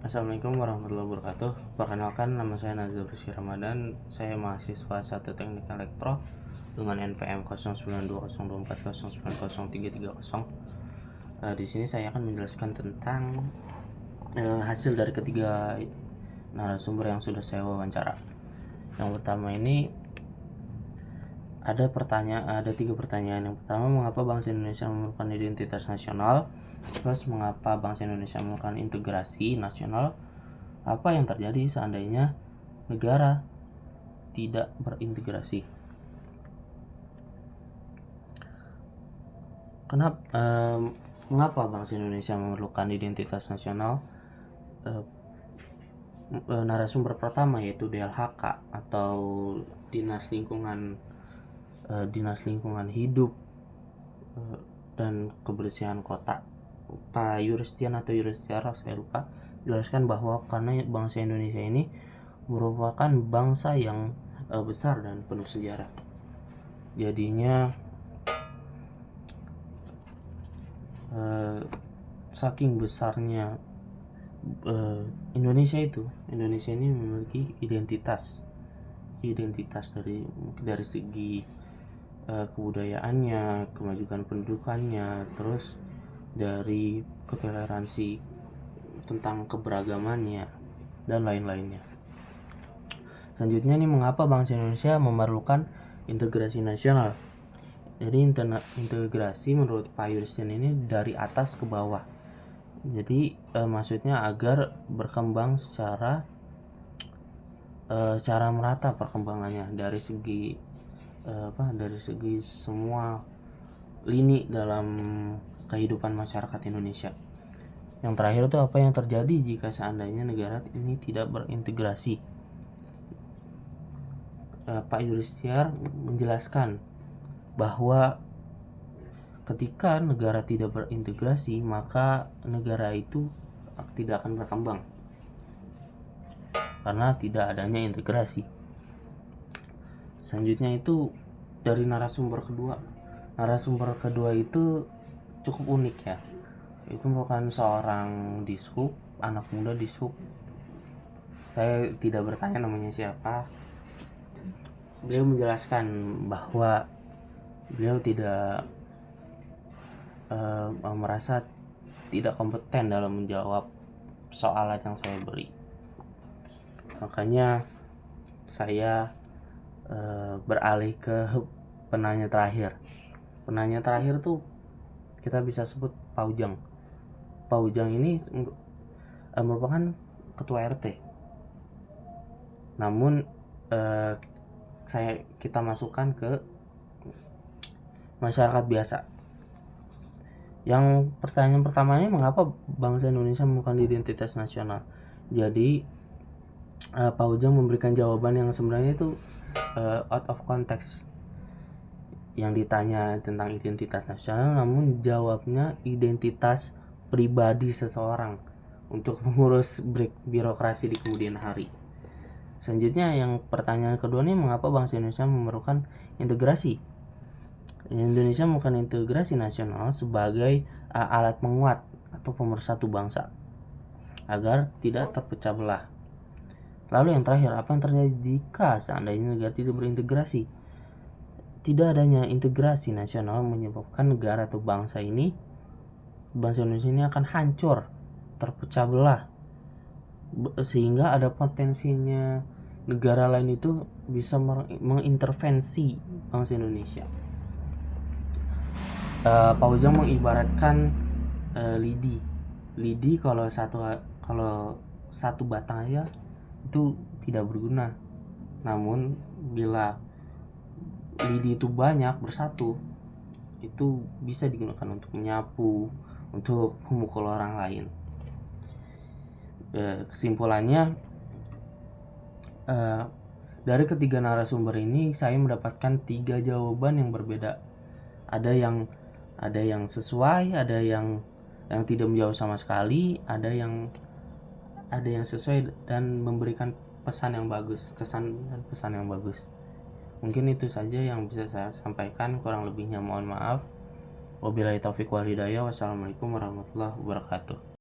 Assalamualaikum warahmatullahi wabarakatuh. Perkenalkan, nama saya Nazar Rizky Ramadan. Saya mahasiswa 1 Teknik Elektro dengan NPM 092024090330. Di sini saya akan menjelaskan tentang hasil dari ketiga narasumber yang sudah saya wawancara. Yang pertama ini ada tiga pertanyaan. Yang pertama, mengapa bangsa Indonesia memerlukan identitas nasional? Terus, mengapa bangsa Indonesia memerlukan integrasi nasional? Apa yang terjadi seandainya negara tidak berintegrasi? Mengapa bangsa Indonesia memerlukan identitas nasional? Narasumber pertama yaitu DLHK atau Dinas Lingkungan Hidup dan Kebersihan Kota, Pak Yulistian atau Yulistiara, saya lupa, jelaskan bahwa karena bangsa Indonesia ini merupakan bangsa yang besar dan penuh sejarah, jadinya saking besarnya Indonesia ini memiliki identitas dari segi kebudayaannya, kemajuan pendudukannya, terus dari ketoleransi tentang keberagamannya dan lain-lainnya. Selanjutnya nih, mengapa bangsa Indonesia memerlukan integrasi nasional? Jadi integrasi menurut Pak Yulistian ini dari atas ke bawah. Jadi maksudnya agar berkembang secara merata perkembangannya dari segi semua lini dalam kehidupan masyarakat Indonesia. Yang terakhir itu, apa yang terjadi jika seandainya negara ini tidak berintegrasi? Pak Yulistiar menjelaskan bahwa ketika negara tidak berintegrasi, maka negara itu tidak akan berkembang karena tidak adanya integrasi. Selanjutnya itu dari narasumber kedua itu cukup unik ya. Itu merupakan seorang dishub, anak muda dishub. Saya tidak bertanya namanya siapa. Beliau menjelaskan bahwa beliau tidak merasa tidak kompeten dalam menjawab soalan yang saya beri. Makanya saya beralih ke penanya terakhir. Penanya terakhir tuh kita bisa sebut Pak Ujang. Pak Ujang ini merupakan ketua RT. Namun kita masukkan ke masyarakat biasa. Yang pertanyaan pertamanya, mengapa bangsa Indonesia memerlukan identitas nasional? Jadi Pak Ujang memberikan jawaban yang sebenarnya itu out of context. Yang ditanya tentang identitas nasional, namun jawabnya identitas pribadi seseorang untuk mengurus birokrasi di kemudian hari. Selanjutnya, yang pertanyaan kedua nih, mengapa bangsa Indonesia memerlukan integrasi? Indonesia memerlukan integrasi nasional sebagai alat penguat atau pemersatu bangsa agar tidak terpecah belah. Lalu yang terakhir, apa yang terjadi jika seandainya negara tidak berintegrasi? Tidak adanya integrasi nasional menyebabkan negara atau bangsa Indonesia ini akan hancur, terpecah belah, sehingga ada potensinya negara lain itu bisa mengintervensi bangsa Indonesia. Pak Ujang mengibaratkan lidi kalau satu batang aja itu tidak berguna. Namun bila lidi itu banyak bersatu, itu bisa digunakan untuk menyapu, untuk memukul orang lain. Kesimpulannya, dari ketiga narasumber ini saya mendapatkan 3 jawaban yang berbeda. Ada yang sesuai, ada yang tidak menjawab sama sekali, ada yang sesuai dan memberikan pesan yang bagus, kesan dan pesan yang bagus. Mungkin itu saja yang bisa saya sampaikan, kurang lebihnya mohon maaf. Wabillahi taufiq wal hidayah. Wassalamualaikum warahmatullahi wabarakatuh.